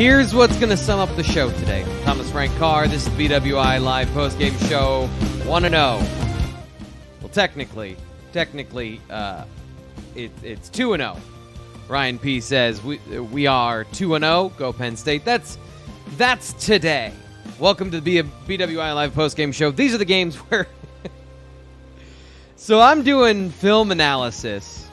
Here's what's going to sum up the show today. Thomas Frank Carr, this is BWI Live Postgame Show 1-0. Well, technically, it's 2-0. Ryan P. says we are 2-0. Go Penn State. That's today. Welcome to the BWI Live Postgame Show. These are the games where... So I'm doing film analysis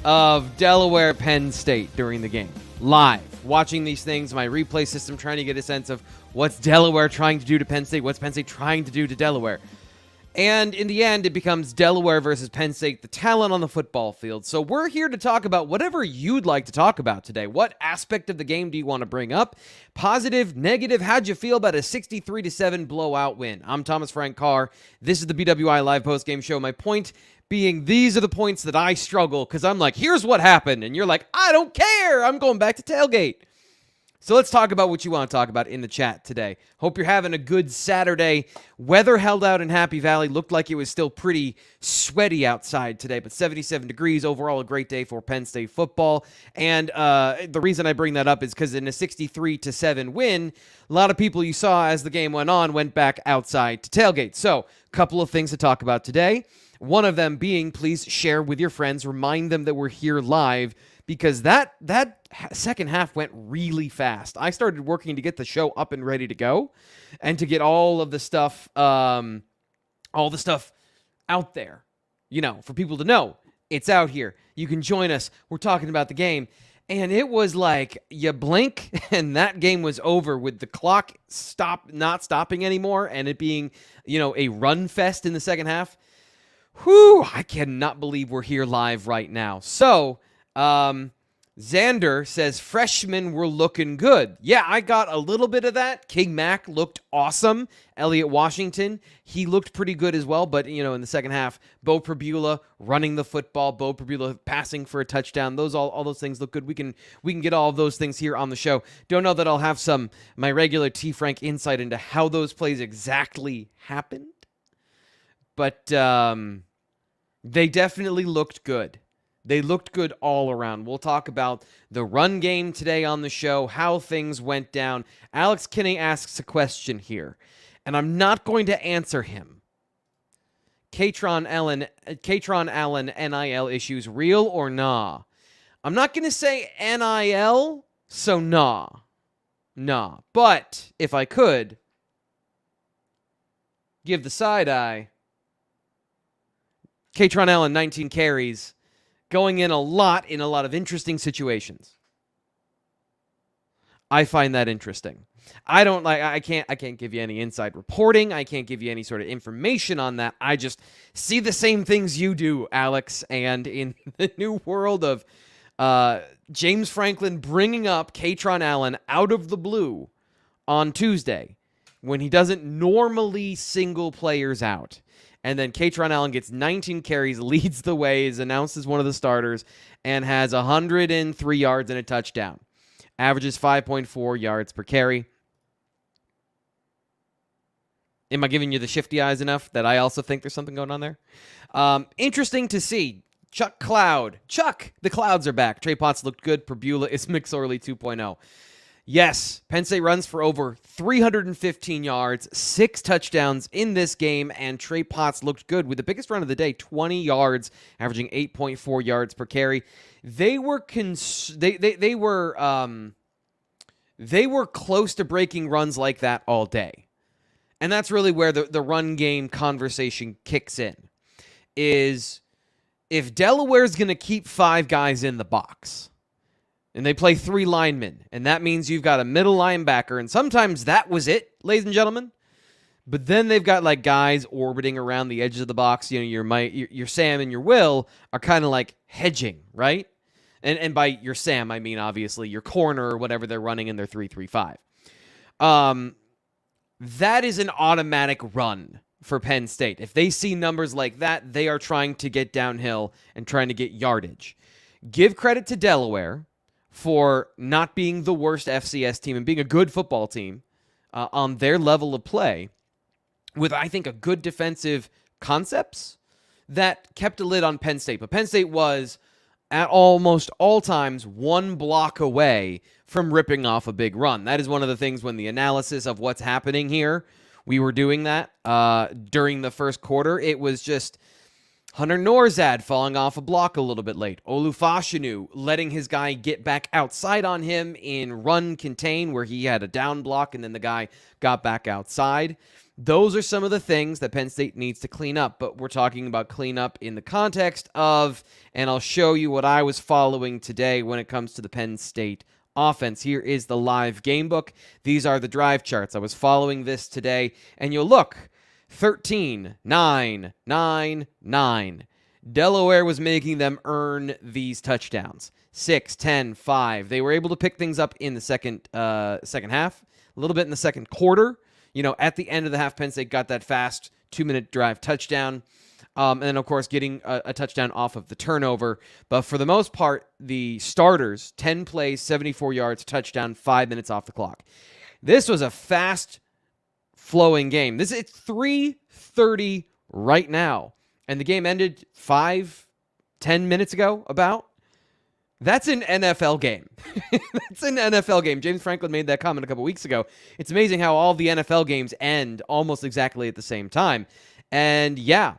of Delaware Penn State during the game. Live. Watching these things, my replay system, trying to get a sense of what's Delaware trying to do to Penn State, what's Penn State trying to do to Delaware. And in the end, it becomes Delaware versus Penn State, the talent on the football field. So we're here to talk about whatever you'd like to talk about today. What aspect of the game do you want to bring up? Positive, negative, how'd you feel about a 63-7 blowout win? I'm Thomas Frank Carr. This is the BWI Live Postgame Show. My point being, these are the points that I struggle because I'm like, here's what happened. And you're like, I don't care. I'm going back to tailgate. So let's talk about what you want to talk about in the chat today. Hope you're having a good Saturday. Weather held out in Happy Valley. Looked like it was still pretty sweaty outside today, but 77 degrees. Overall, a great day for Penn State football. And the reason I bring that up is because in a 63-7 win, a lot of people you saw as the game went on went back outside to tailgate. So a couple of things to talk about today. One of them being, please share with your friends. Remind them that we're here live because that second half went really fast. I started working to get the show up and ready to go and to get all of the stuff, out there, for people to know it's out here. You can join us. We're talking about the game. And it was like you blink and that game was over with the clock not stopping anymore and it being, a run fest in the second half. Whew, I cannot believe we're here live right now. So, Xander says freshmen were looking good. Yeah, I got a little bit of that. King Mack looked awesome. Elliott Washington, he looked pretty good as well. But, in the second half, Beau Pribula running the football, Beau Pribula passing for a touchdown. All those things look good. We can get all of those things here on the show. Don't know that I'll have my regular T. Frank insight into how those plays exactly happened. But they definitely looked good. They looked good all around. We'll talk about the run game today on the show, how things went down. Alex Kinney asks a question here, and I'm not going to answer him. Kaytron Allen, NIL issues, real or nah? I'm not going to say NIL, so nah. Nah. But if I could give the side eye, Kaytron Allen, 19 carries, going in a lot of interesting situations. I find that interesting. I can't give you any inside reporting. I can't give you any sort of information on that. I just see the same things you do, Alex. And in the new world of James Franklin bringing up Kaytron Allen out of the blue on Tuesday when he doesn't normally single players out. And then Kaytron Allen gets 19 carries, leads the way, is announced as one of the starters, and has 103 yards and a touchdown. Averages 5.4 yards per carry. Am I giving you the shifty eyes enough that I also think there's something going on there? Interesting to see. Chuck, the Clouds are back. Trey Potts looked good. Pribula is McSorley 2.0. Yes, Penn State runs for over 315 yards, 6 touchdowns in this game, and Trey Potts looked good with the biggest run of the day, 20 yards, averaging 8.4 yards per carry. They were close to breaking runs like that all day. And that's really where the run game conversation kicks in. Is if Delaware's going to keep 5 guys in the box, and they play 3 linemen, and that means you've got a middle linebacker, and sometimes that was it, ladies and gentlemen. But then they've got like guys orbiting around the edges of the box. Your Sam and your Will are kind of like hedging, right? And by your Sam, I mean obviously your corner or whatever they're running in their 3-3-5. That is an automatic run for Penn State. If they see numbers like that, they are trying to get downhill and trying to get yardage. Give credit to Delaware for not being the worst FCS team and being a good football team on their level of play with, I think, a good defensive concepts that kept a lid on Penn State. But Penn State was at almost all times 1 block away from ripping off a big run. That is one of the things when the analysis of what's happening here, we were doing that during the first quarter. It was just Hunter Norzad falling off a block a little bit late. Olufashinu letting his guy get back outside on him in run contain where he had a down block and then the guy got back outside. Those are some of the things that Penn State needs to clean up, but we're talking about cleanup in the context of, and I'll show you what I was following today when it comes to the Penn State offense. Here is the live game book. These are the drive charts. I was following this today, and you'll look, 13, 9, 9, 9. Delaware was making them earn these touchdowns. 6, 10, 5. They were able to pick things up in the second half, a little bit in the second quarter. At the end of the half, Penn State got that fast 2-minute drive touchdown. And then, of course, getting a touchdown off of the turnover. But for the most part, the starters, 10 plays, 74 yards, touchdown, 5 minutes off the clock. This was a fast-flowing game. It's 3:30 right now. And the game ended 10 minutes ago, about. That's an NFL game. That's an NFL game. James Franklin made that comment a couple weeks ago. It's amazing how all the NFL games end almost exactly at the same time. And yeah,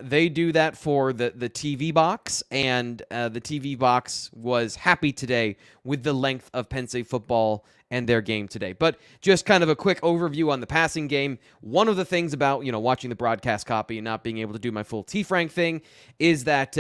they do that for the TV box, and the TV box was happy today with the length of Penn State football and their game today. But just kind of a quick overview on the passing game. One of the things about watching the broadcast copy and not being able to do my full T-Frank thing is that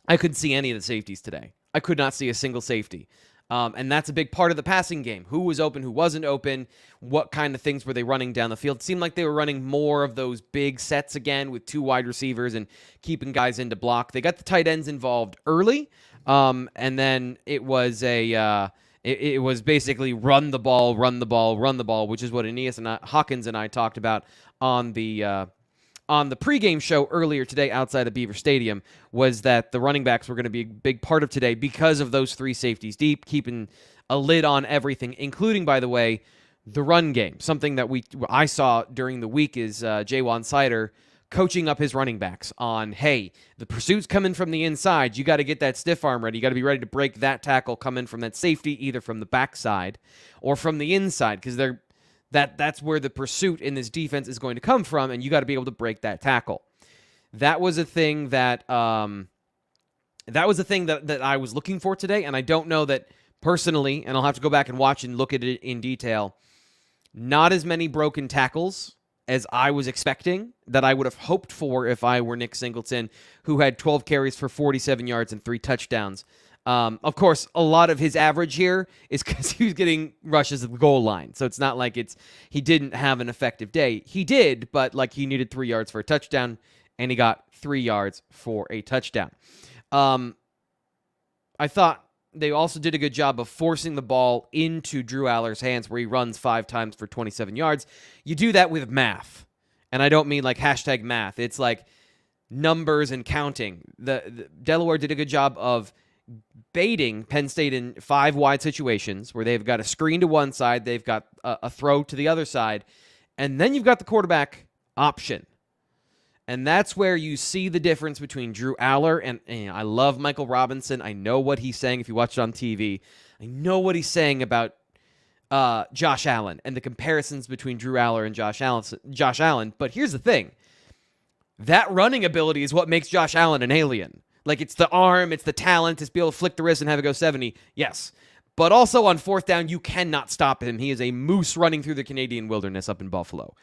I couldn't see any of the safeties today. I could not see a single safety. And that's a big part of the passing game. Who was open, who wasn't open, what kind of things were they running down the field. It seemed like they were running more of those big sets again with 2 wide receivers and keeping guys into block. They got the tight ends involved early, and then it was it was basically run the ball, which is what Hawkins and I talked about on the pregame show earlier today outside of Beaver Stadium, was that the running backs were going to be a big part of today because of those 3 safeties deep, keeping a lid on everything, including, by the way, the run game. Something that I saw during the week is Jaywan Sider coaching up his running backs on, hey, the pursuit's coming from the inside. You got to get that stiff arm ready. You got to be ready to break that tackle coming from that safety, either from the backside or from the inside, because that's where the pursuit in this defense is going to come from, and you got to be able to break that tackle. That was a thing that I was looking for today, and I don't know that personally, and I'll have to go back and watch and look at it in detail. Not as many broken tackles as I was expecting, that I would have hoped for if I were Nick Singleton, who had 12 carries for 47 yards and 3 touchdowns. Of course, a lot of his average here is because he was getting rushes at the goal line. So it's not like he didn't have an effective day. He did, but he needed 3 yards for a touchdown, and he got 3 yards for a touchdown. I thought they also did a good job of forcing the ball into Drew Allar's hands, where he runs 5 times for 27 yards. You do that with math, and I don't mean hashtag math. It's numbers and counting. The Delaware did a good job of baiting Penn State in 5 wide situations where they've got a screen to one side, they've got a throw to the other side, and then you've got the quarterback option. And that's where you see the difference between Drew Allar and I love Michael Robinson. I know what he's saying. If you watch it on TV, I know what he's saying about Josh Allen and the comparisons between Drew Allar and Josh Allen. But here's the thing. That running ability is what makes Josh Allen an alien. It's the arm, it's the talent, it's be able to flick the wrist and have it go 70. Yes. But also on 4th down, you cannot stop him. He is a moose running through the Canadian wilderness up in Buffalo.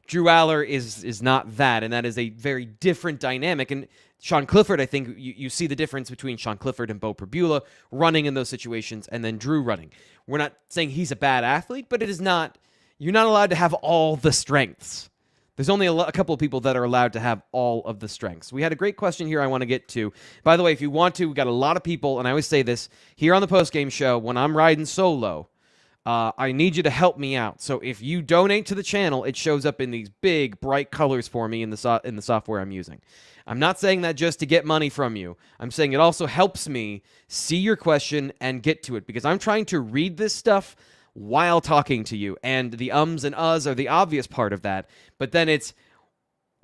Drew Allar is not that, and that is a very different dynamic. And Sean Clifford, I think you see the difference between Sean Clifford and Beau Pribula running in those situations, and then Drew running. We're not saying he's a bad athlete, but you're not allowed to have all the strengths. There's only a couple of people that are allowed to have all of the strengths. We had a great question here I want to get to. By the way, if you want to, we got a lot of people, and I always say this, here on the postgame show, when I'm riding solo, I need you to help me out. So if you donate to the channel, it shows up in these big, bright colors for me in the software I'm using. I'm not saying that just to get money from you. I'm saying it also helps me see your question and get to it, because I'm trying to read this stuff while talking to you, and the ums and uhs are the obvious part of that. But then it's,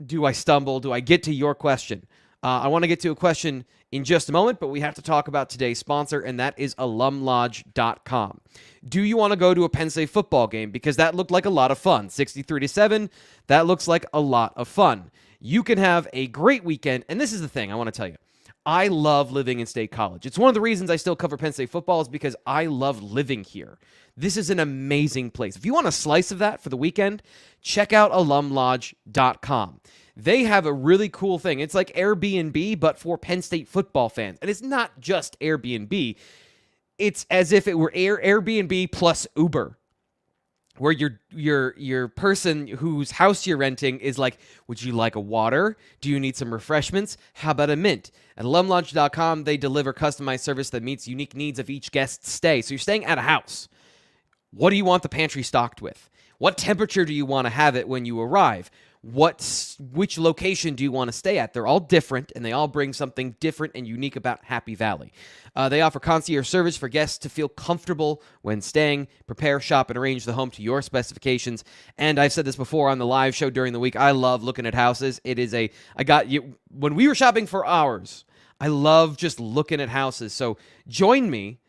do I stumble? Do I get to your question? I want to get to a question in just a moment, but we have to talk about today's sponsor, and that is alumlodge.com. Do you want to go to a Penn State football game? Because that looked like a lot of fun. 63-7, that looks like a lot of fun. You can have a great weekend, and this is the thing I want to tell you. I love living in State College. It's one of the reasons I still cover Penn State football is because I love living here. This is an amazing place. If you want a slice of that for the weekend, check out alumlodge.com. They have a really cool thing. It's like Airbnb, but for Penn State football fans. And it's not just Airbnb. It's as if it were Airbnb plus Uber, where your person whose house you're renting is like, would you like a water? Do you need some refreshments? How about a mint? At alumlodge.com, they deliver customized service that meets unique needs of each guest's stay. So you're staying at a house. What do you want the pantry stocked with? What temperature do you want to have it when you arrive? Which location do you want to stay at? They're all different, and they all bring something different and unique about Happy Valley. They offer concierge service for guests to feel comfortable when staying, prepare, shop, and arrange the home to your specifications. And I've said this before on the live show during the week, I love looking at houses. When we were shopping for ours, I love just looking at houses. So join me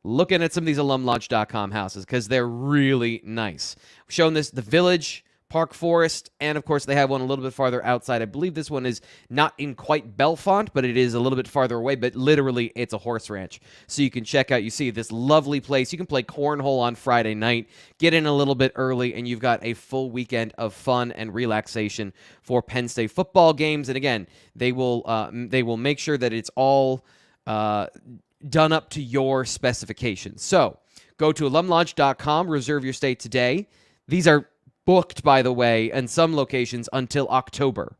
looking at some of these alumlodge.com houses because they're really nice. We've shown this, the Village, Park Forest, and of course they have one a little bit farther outside. I believe this one is not in quite Bellefonte, but it is a little bit farther away, but literally it's a horse ranch. So you can check out, you see this lovely place. You can play cornhole on Friday night, get in a little bit early, and you've got a full weekend of fun and relaxation for Penn State football games. And again, they will make sure that it's all done up to your specifications. So go to alumlodge.com, reserve your stay today. These are booked, by the way, in some locations until October.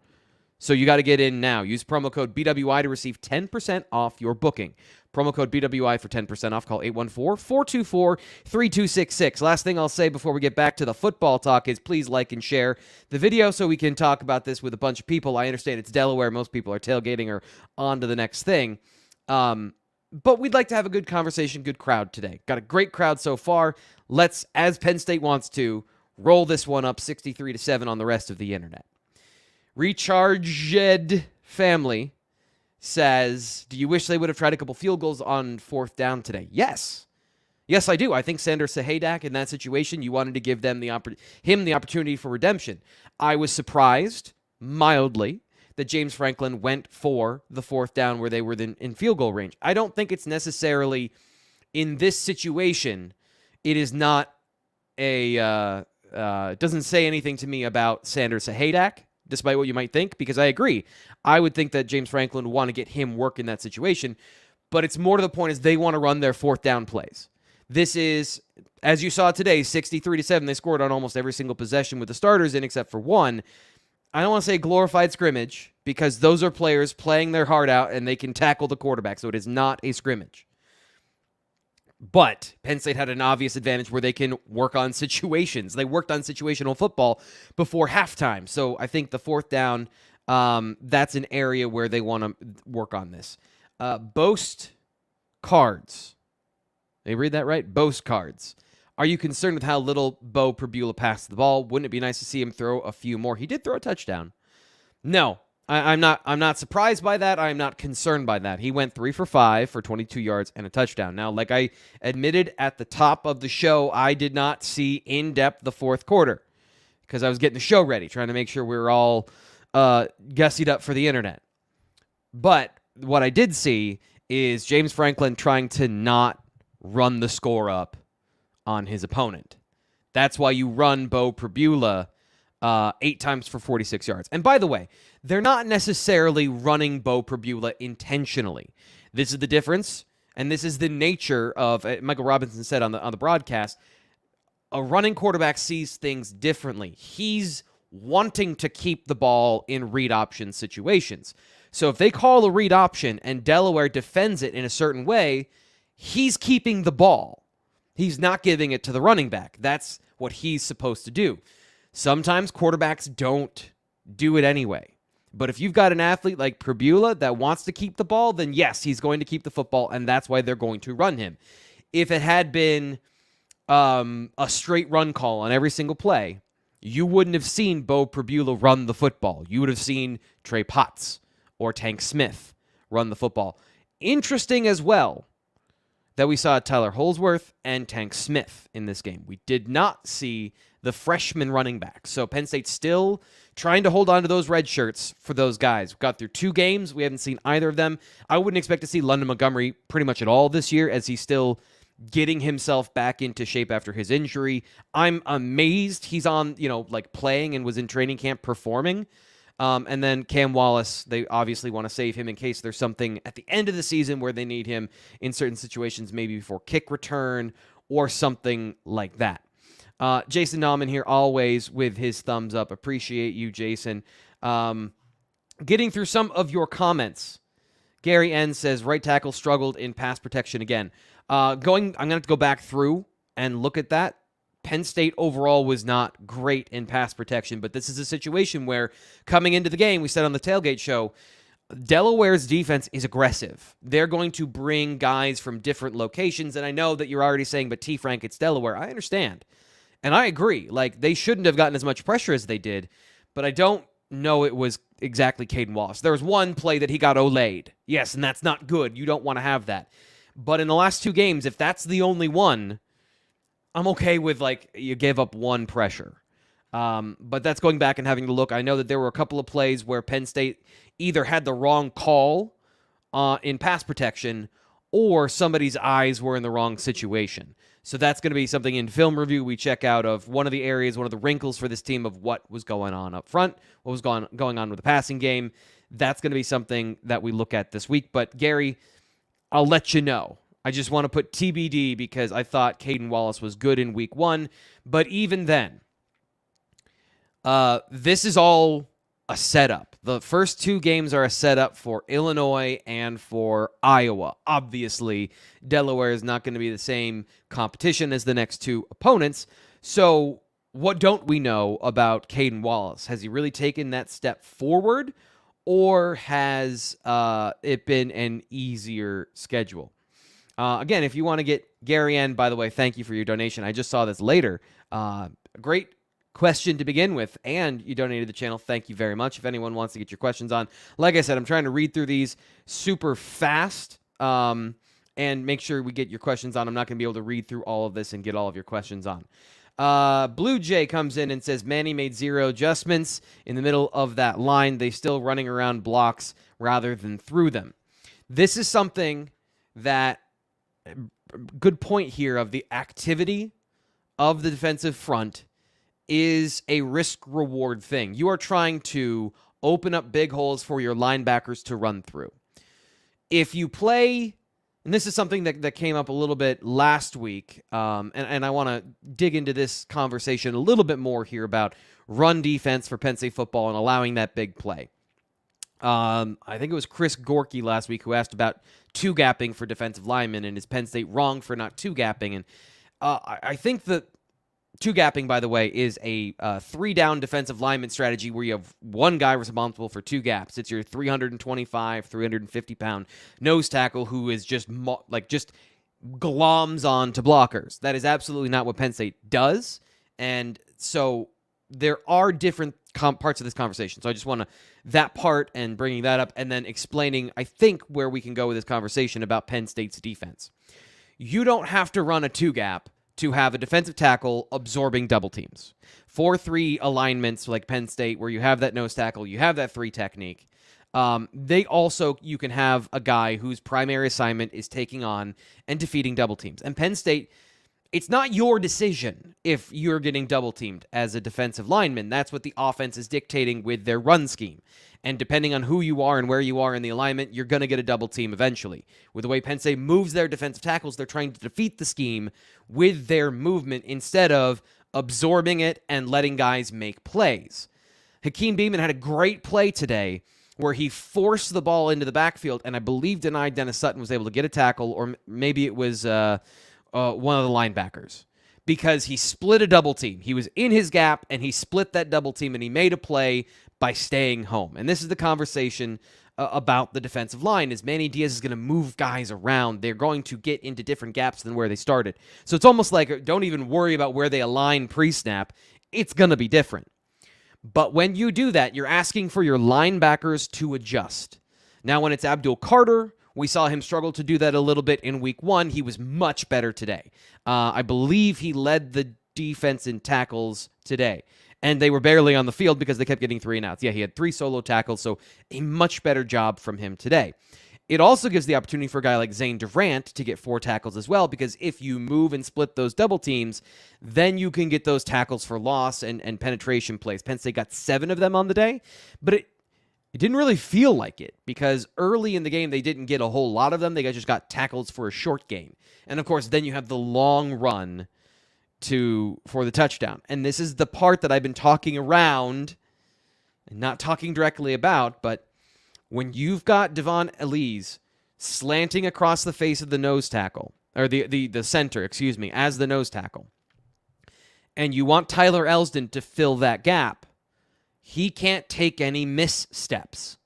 So you got to get in now. Use promo code BWI to receive 10% off your booking. Promo code BWI for 10% off. Call 814-424-3266. Last thing I'll say before we get back to the football talk is please like and share the video so we can talk about this with a bunch of people. I understand it's Delaware. Most people are tailgating or on to the next thing. But we'd like to have a good conversation, good crowd today. Got a great crowd so far. Let's, as Penn State wants to, roll this one up 63-7 on the rest of the internet. Recharged Family says, do you wish they would have tried a couple field goals on fourth down today? Yes. Yes, I do. I think Sanders Sahaydak in that situation, you wanted to give them him the opportunity for redemption. I was surprised, mildly, that James Franklin went for the fourth down where they were in field goal range. I don't think it's necessarily, in this situation, it is not doesn't say anything to me about Sanders Sahaydak, despite what you might think, because I agree. I would think that James Franklin would want to get him work in that situation, but it's more to the point is they want to run their fourth down plays. This is, as you saw today, 63-7. They scored on almost every single possession with the starters in except for one. I don't want to say glorified scrimmage because those are players playing their heart out and they can tackle the quarterback, so it is not a scrimmage. But Penn State had an obvious advantage where they can work on situations. They worked on situational football before halftime. So I think the fourth down, that's an area where they want to work on this. Boast cards. Did you read that right? Boast cards. Are you concerned with how little Beau Pribula passed the ball? Wouldn't it be nice to see him throw a few more? He did throw a touchdown. No. I'm not surprised by that. I'm not concerned by that. He went 3 for 5 for 22 yards and a touchdown. Now, like I admitted at the top of the show, I did not see in-depth the fourth quarter because I was getting the show ready, trying to make sure we were all gussied up for the internet. But what I did see is James Franklin trying to not run the score up on his opponent. That's why you run Beau Pribula 8 times for 46 yards. And by the way, they're not necessarily running Beau Pribula intentionally. This is the difference, and this is the nature of, Michael Robinson said on the broadcast, a running quarterback sees things differently. He's wanting to keep the ball in read option situations. So if they call a read option and Delaware defends it in a certain way, he's keeping the ball. He's not giving it to the running back. That's what he's supposed to do. Sometimes quarterbacks don't do it anyway. But if you've got an athlete like Pribula that wants to keep the ball, then yes, he's going to keep the football, and that's why they're going to run him. If it had been a straight run call on every single play, you wouldn't have seen Beau Pribula run the football. You would have seen Trey Potts or Tank Smith run the football. Interesting as well that we saw Tyler Holsworth and Tank Smith in this game. We did not see the freshman running back. So Penn State still trying to hold on to those red shirts for those guys. We got through 2 games. We haven't seen either of them. I wouldn't expect to see London Montgomery pretty much at all this year, as he's still getting himself back into shape after his injury. I'm amazed he's on, playing and was in training camp performing. And then Cam Wallace, they obviously want to save him in case there's something at the end of the season where they need him in certain situations, maybe before kick return or something like that. Jason Nauman here, always with his thumbs up. Appreciate you, Jason. Getting through some of your comments. Gary N says, right tackle struggled in pass protection again. I'm going to have to go back through and look at that. Penn State overall was not great in pass protection, but this is a situation where coming into the game, we said on the tailgate show, Delaware's defense is aggressive. They're going to bring guys from different locations, and I know that you're already saying, but T. Frank, it's Delaware. I understand, and I agree. They shouldn't have gotten as much pressure as they did, but I don't know it was exactly Caden Wallace. There was one play that he got olayed. Yes, and that's not good. You don't want to have that. But in the last 2 games, if that's the only one, I'm okay with, you gave up one pressure. But that's going back and having to look. I know that there were a couple of plays where Penn State either had the wrong call in pass protection or somebody's eyes were in the wrong situation. So that's going to be something in film review we check out of one of the areas, one of the wrinkles for this team of what was going on up front, what was going on with the passing game. That's going to be something that we look at this week. But, Gary, I'll let you know. I just want to put TBD because I thought Caden Wallace was good in week 1. But even then, this is all a setup. The first 2 games are a setup for Illinois and for Iowa. Obviously, Delaware is not going to be the same competition as the next 2 opponents. So what don't we know about Caden Wallace? Has he really taken that step forward, or has it been an easier schedule? Again, if you want to get Gary N, by the way, thank you for your donation. I just saw this later. Great question to begin with, and you donated to the channel. Thank you very much. If anyone wants to get your questions on, like I said, I'm trying to read through these super fast and make sure we get your questions on. I'm not going to be able to read through all of this and get all of your questions on. Blue Jay comes in and says, Manny made 0 adjustments in the middle of that line. They still running around blocks rather than through them. This is something that, good point here, of the activity of the defensive front is a risk-reward thing. You are trying to open up big holes for your linebackers to run through. If you play, and this is something that came up a little bit last week, and I want to dig into this conversation a little bit more here about run defense for Penn State football and allowing that big play. I think it was Chris Gorky last week who asked about 2-gapping for defensive linemen, and is Penn State wrong for not 2-gapping? And I think that 2-gapping, by the way, is a 3-down defensive lineman strategy where you have one guy responsible for 2 gaps. It's your 325, 350-pound nose tackle who is just gloms on to blockers. That is absolutely not what Penn State does, and so there are different parts of this conversation. So I just want to that part and bringing that up and then explaining, I think, where we can go with this conversation about Penn State's defense. You don't have to run a 2-gap to have a defensive tackle absorbing double teams. 4-3 alignments like Penn State, where you have that nose tackle, you have that 3 technique. You can have a guy whose primary assignment is taking on and defeating double teams. And Penn State, it's not your decision if you're getting double teamed as a defensive lineman. That's what the offense is dictating with their run scheme. And depending on who you are and where you are in the alignment, you're going to get a double team eventually. With the way Penn State moves their defensive tackles, they're trying to defeat the scheme with their movement instead of absorbing it and letting guys make plays. Hakeem Beamon had a great play today where he forced the ball into the backfield, and I believe denied Dennis Sutton was able to get a tackle, or maybe it was one of the linebackers, because he split a double team. He was in his gap, and he split that double team, and he made a play by staying home. And this is the conversation about the defensive line, is Manny Diaz is going to move guys around. They're going to get into different gaps than where they started. So it's almost like, don't even worry about where they align pre-snap. It's going to be different. But when you do that, you're asking for your linebackers to adjust. Now, when it's Abdul Carter, we saw him struggle to do that a little bit in week 1. He was much better today. I believe he led the defense in tackles today. And they were barely on the field because they kept getting 3 and outs. Yeah, he had 3 solo tackles, so a much better job from him today. It also gives the opportunity for a guy like Zane Durant to get 4 tackles as well, because if you move and split those double teams, then you can get those tackles for loss and penetration plays. Penn State got 7 of them on the day, but it didn't really feel like it, because early in the game, they didn't get a whole lot of them. They just got tackles for a short game. And, of course, then you have the long run for the touchdown. And this is the part that I've been talking around and not talking directly about, but when you've got Devon Elise slanting across the face of the nose tackle, or the center, excuse me, as the nose tackle, and you want Tyler Elsdon to fill that gap, he can't take any missteps.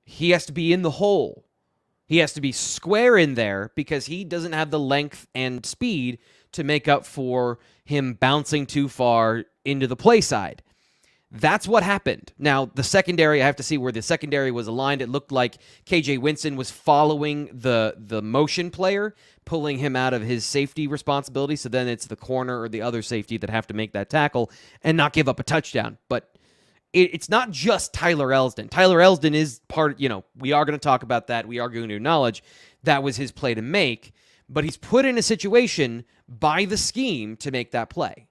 He has to be in the hole. He has to be square in there because he doesn't have the length and speed to make up for him bouncing too far into the play side. That's what happened. Now, the secondary, I have to see where the secondary was aligned. It looked like KJ Winston was following the motion player, pulling him out of his safety responsibility. So then it's the corner or the other safety that have to make that tackle and not give up a touchdown. But it's not just Tyler Elsdon. Tyler Elsdon is part, we are going to talk about that. We are going to acknowledge that was his play to make. But he's put in a situation by the scheme to make that play.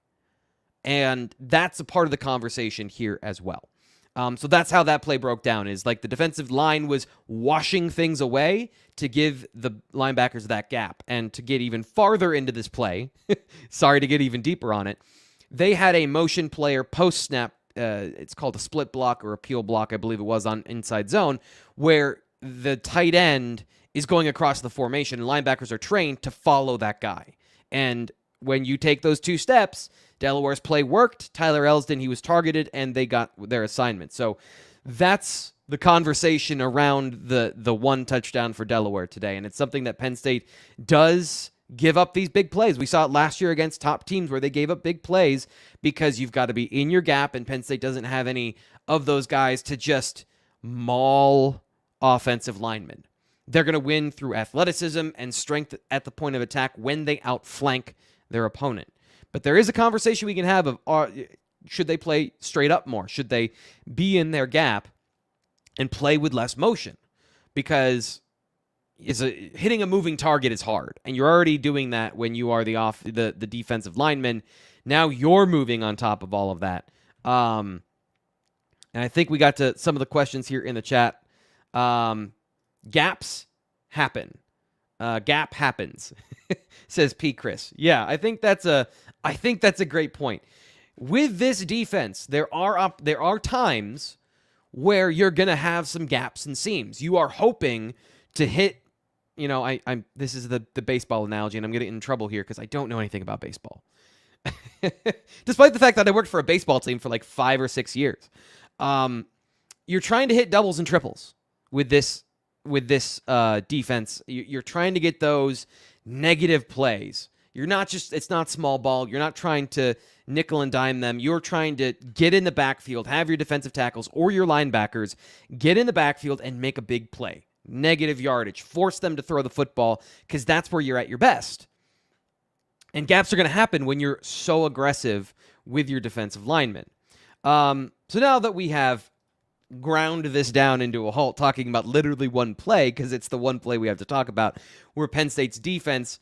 And that's a part of the conversation here as well. So that's how that play broke down, is like the defensive line was washing things away to give the linebackers that gap. And to get even farther into this play, sorry to get even deeper on it, they had a motion player post-snap, it's called a split block or a peel block, I believe it was, on inside zone, where the tight end is going across the formation, and linebackers are trained to follow that guy. And when you take those 2 steps, Delaware's play worked. Tyler Elsdon, he was targeted, and they got their assignment. So that's the conversation around the 1 touchdown for Delaware today. And it's something that Penn State does give up these big plays. We saw it last year against top teams where they gave up big plays because you've got to be in your gap, and Penn State doesn't have any of those guys to just maul offensive linemen. They're going to win through athleticism and strength at the point of attack when they outflank their opponent. But there is a conversation we can have of, should they play straight up more? Should they be in their gap and play with less motion? Because hitting a moving target is hard, and you're already doing that when you are the defensive lineman. Now you're moving on top of all of that. And I think we got to some of the questions here in the chat. Gaps happen. Gap happens, says P. Chris. Yeah, I think that's a great point. With this defense, there are times where you're gonna have some gaps and seams. You are hoping to hit. This is the baseball analogy, and I'm getting in trouble here because I don't know anything about baseball. Despite the fact that I worked for a baseball team for like 5 or 6 years, you're trying to hit doubles and triples with this defense. You're trying to get those negative plays. It's not small ball. You're not trying to nickel and dime them. You're trying to get in the backfield, have your defensive tackles or your linebackers get in the backfield and make a big play. Negative yardage. Force them to throw the football because that's where you're at your best. And gaps are going to happen when you're so aggressive with your defensive linemen. So now that we have ground this down into a halt, talking about literally one play, because it's the one play we have to talk about, where Penn State's defense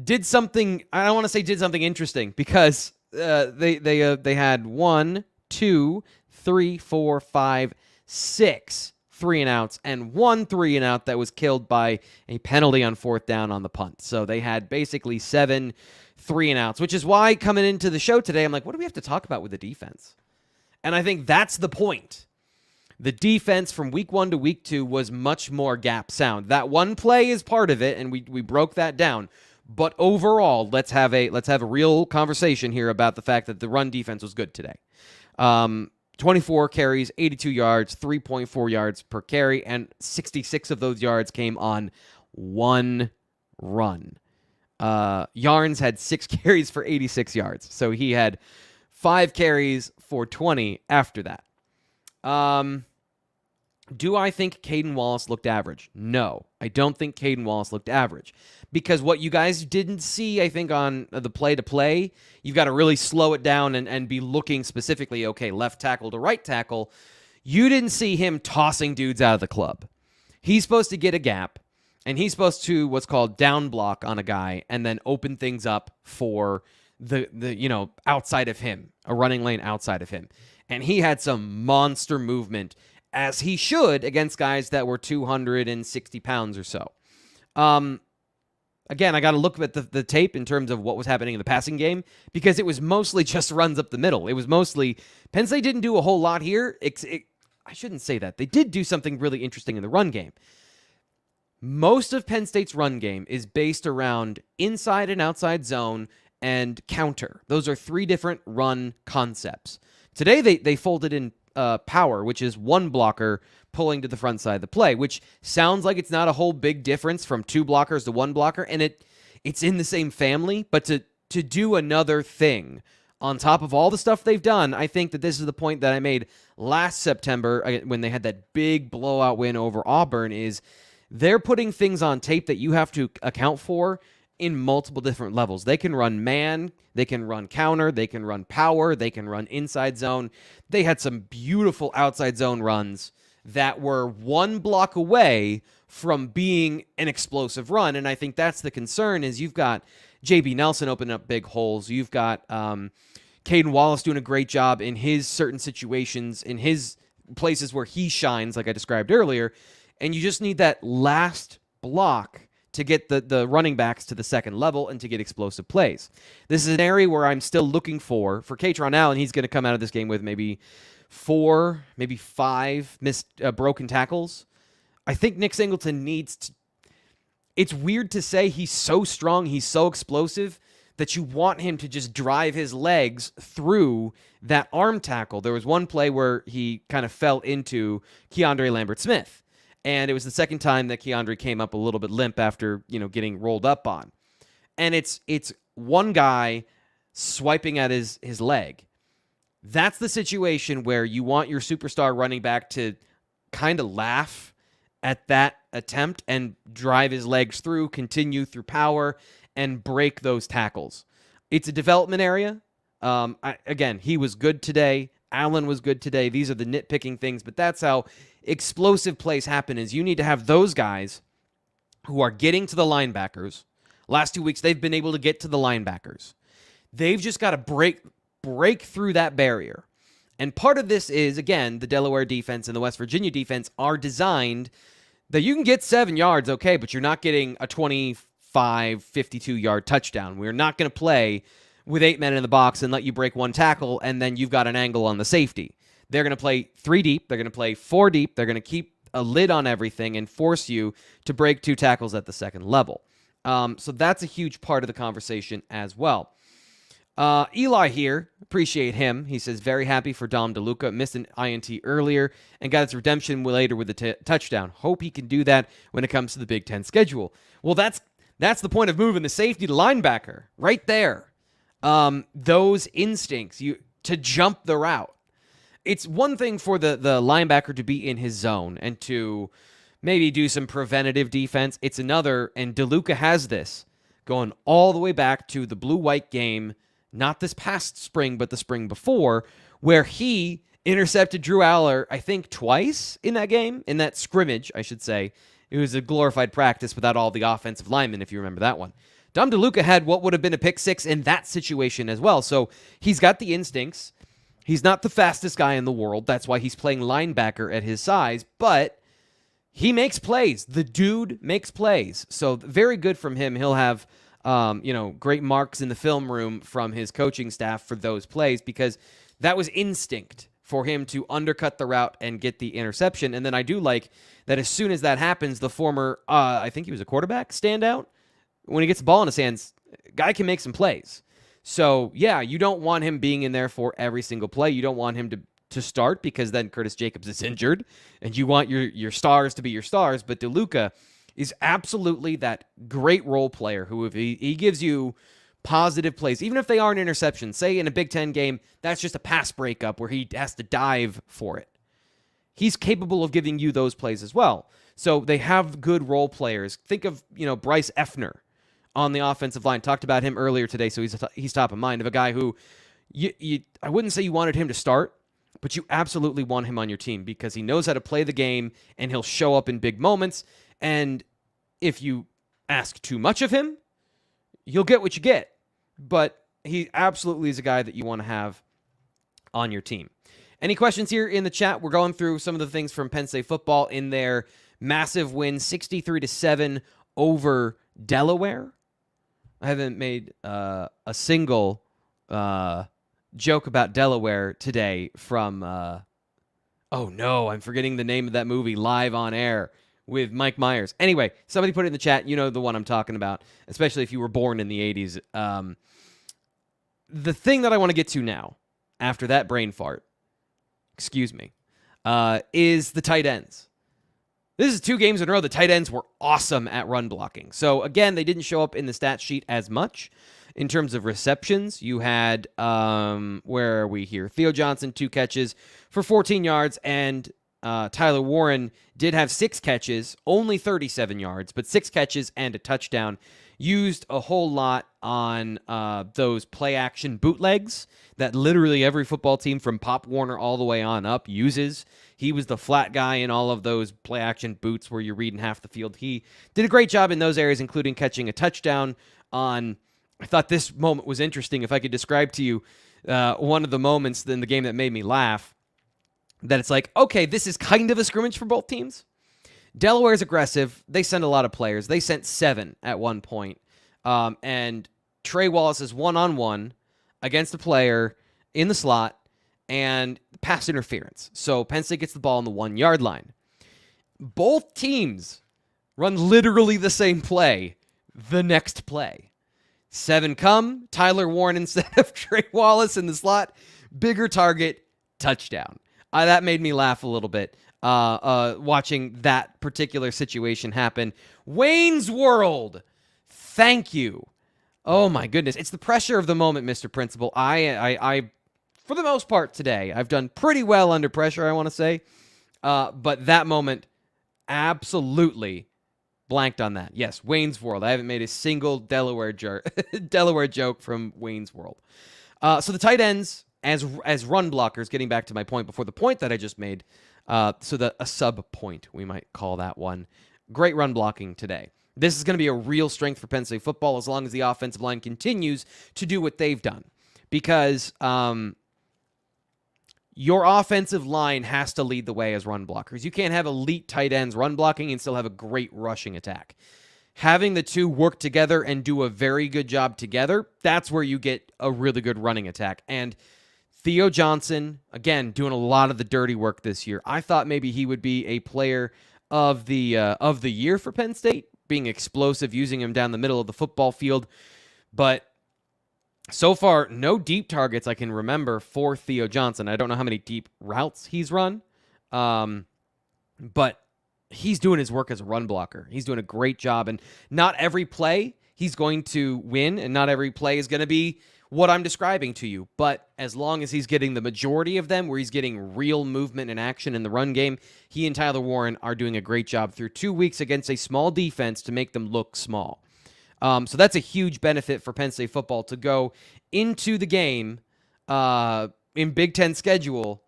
did something, I don't want to say did something interesting, because they had 1, 2, 3, 4, 5, 6 3-and-outs, and 1 3-and-out that was killed by a penalty on 4th down on the punt. So they had basically 7 3-and-outs, which is why coming into the show today, I'm like, what do we have to talk about with the defense? And I think that's the point. The defense from week 1 to week 2 was much more gap sound. That one play is part of it, and we broke that down. But overall, let's have a real conversation here about the fact that the run defense was good today. 24 carries, 82 yards, 3.4 yards per carry, and 66 of those yards came on one run. Yarns had 6 carries for 86 yards, so he had 5 carries for 20 after that. Do I think Caden Wallace looked average? No, I don't think Caden Wallace looked average. Because what you guys didn't see, I think, on the play-to-play, you've got to really slow it down and be looking specifically, okay, left tackle to right tackle. You didn't see him tossing dudes out of the club. He's supposed to get a gap, and he's supposed to what's called down block on a guy and then open things up for the outside of him, a running lane outside of him. And he had some monster movement, as he should, against guys that were 260 pounds or so. Again, I got to look at the tape in terms of what was happening in the passing game, because it was mostly just runs up the middle. It was mostly, Penn State didn't do a whole lot here. I shouldn't say that. They did do something really interesting in the run game. Most of Penn State's run game is based around inside and outside zone and counter. Those are three different run concepts. Today, they folded in power, which is one blocker pulling to the front side of the play, which sounds like it's not a whole big difference from two blockers to one blocker, and it's in the same family, but to do another thing on top of all the stuff they've done, I think that this is the point that I made last September when they had that big blowout win over Auburn, is they're putting things on tape that you have to account for in multiple different levels. They can run man, they can run counter, they can run power, they can run inside zone. They had some beautiful outside zone runs that were one block away from being an explosive run, and I think that's the concern, is you've got J.B. Nelson opening up big holes. You've got Caden Wallace doing a great job in his certain situations, in his places where he shines, like I described earlier, and you just need that last block to get the running backs to the second level and to get explosive plays. This is an area where I'm still looking for Kaytron Allen. He's going to come out of this game with maybe 4, maybe 5 missed broken tackles. I think Nick Singleton needs to... It's weird to say he's so strong, he's so explosive, that you want him to just drive his legs through that arm tackle. There was one play where he kind of fell into Keandre Lambert-Smith, and it was the second time that Keandre came up a little bit limp after, getting rolled up on. And it's one guy swiping at his leg. That's the situation where you want your superstar running back to kind of laugh at that attempt and drive his legs through, continue through power, and break those tackles. It's a development area. Again, he was good today. Allen was good today. These are the nitpicking things, but that's how explosive plays happen, is you need to have those guys who are getting to the linebackers. Last 2 weeks, they've been able to get to the linebackers. They've just got to break through that barrier. And part of this is, again, the Delaware defense and the West Virginia defense are designed that you can get 7 yards, okay, but you're not getting a 25, 52-yard touchdown. We're not going to play with 8 men in the box and let you break one tackle, and then you've got an angle on the safety. They're going to play 3 deep. They're going to play 4 deep. They're going to keep a lid on everything and force you to break 2 tackles at the second level. So that's a huge part of the conversation as well. Eli here, appreciate him. He says, very happy for Dom DeLuca. Missed an INT earlier and got its redemption later with the touchdown. Hope he can do that when it comes to the Big Ten schedule. Well, that's the point of moving the safety to linebacker right there. Those instincts to jump the route. It's one thing for the linebacker to be in his zone and to maybe do some preventative defense. It's another, and DeLuca has this going all the way back to the blue-white game, not this past spring, but the spring before, where he intercepted Drew Allar, I think, twice in that game, in that scrimmage, I should say. It was a glorified practice without all the offensive linemen, if you remember that one. Dom DeLuca had what would have been a pick 6 in that situation as well. So he's got the instincts. He's not the fastest guy in the world. That's why he's playing linebacker at his size, but he makes plays. The dude makes plays. So very good from him. He'll have great marks in the film room from his coaching staff for those plays, because that was instinct for him to undercut the route and get the interception. And then I do like that as soon as that happens, the former, I think he was a quarterback, standout, when he gets the ball in his hands, guy can make some plays. So, yeah, you don't want him being in there for every single play. You don't want him to start, because then Curtis Jacobs is injured, and you want your stars to be your stars. But DeLuca is absolutely that great role player who, if he gives you positive plays, even if they aren't interceptions, say in a Big Ten game, that's just a pass breakup where he has to dive for it. he's capable of giving you those plays as well. So they have good role players. Think of, Bryce Effner on the offensive line. Talked about him earlier today, so he's top of mind, of a guy who I wouldn't say you wanted him to start, but you absolutely want him on your team because he knows how to play the game and he'll show up in big moments. And if you ask too much of him, you'll get what you get. But he absolutely is a guy that you want to have on your team. Any questions here in the chat? We're going through some of the things from Penn State football in their massive win, 63-7 over Delaware. I haven't made a single joke about Delaware today from, oh no, I'm forgetting the name of that movie, Live on Air with Mike Myers. Anyway, somebody put it in the chat. You know the one I'm talking about, especially if you were born in the 80s. The thing that I want to get to now, after that brain fart, is the tight ends. This is 2 games in a row. The tight ends were awesome at run blocking. So, again, they didn't show up in the stat sheet as much in terms of receptions. You had, where are we here? Theo Johnson, 2 catches for 14 yards, and Tyler Warren did have 6 catches, only 37 yards, but 6 catches and a touchdown. Used a whole lot on those play-action bootlegs that literally every football team from Pop Warner all the way on up uses. He was the flat guy in all of those play-action boots where you're reading half the field. He did a great job in those areas, including catching a touchdown on... I thought this moment was interesting. If I could describe to you one of the moments in the game that made me laugh, that it's like, okay, this is kind of a scrimmage for both teams. Delaware's aggressive. They send a lot of players. They sent 7 at one point. And Trey Wallace is one-on-one against a player in the slot and pass interference. So Penn State gets the ball on the 1-yard line. Both teams run literally the same play the next play. 7 come, Tyler Warren instead of Trey Wallace in the slot, bigger target, touchdown. That made me laugh a little bit watching that particular situation happen. Wayne's World, thank you. Oh my goodness, it's the pressure of the moment, Mr. Principal. I for the most part today, I've done pretty well under pressure, I want to say. But that moment, absolutely blanked on that. Yes, Wayne's World. I haven't made a single Delaware joke from Wayne's World. So the tight ends, as run blockers, getting back to my point before the point that I just made, a sub point, we might call that one. Great run blocking today. This is going to be a real strength for Penn State football as long as the offensive line continues to do what they've done. Because your offensive line has to lead the way as run blockers. You can't have elite tight ends run blocking and still have a great rushing attack. Having the two work together and do a very good job together, that's where you get a really good running attack. And Theo Johnson, again, doing a lot of the dirty work this year. I thought maybe he would be a player of the year for Penn State, being explosive, using him down the middle of the football field. But so far, no deep targets I can remember for Theo Johnson. I don't know how many deep routes he's run, but he's doing his work as a run blocker. He's doing a great job, and not every play he's going to win, and not every play is going to be what I'm describing to you. But as long as he's getting the majority of them, where he's getting real movement and action in the run game, he and Tyler Warren are doing a great job through 2 weeks against a small defense to make them look small. So that's a huge benefit for Penn State football to go into the game in Big Ten schedule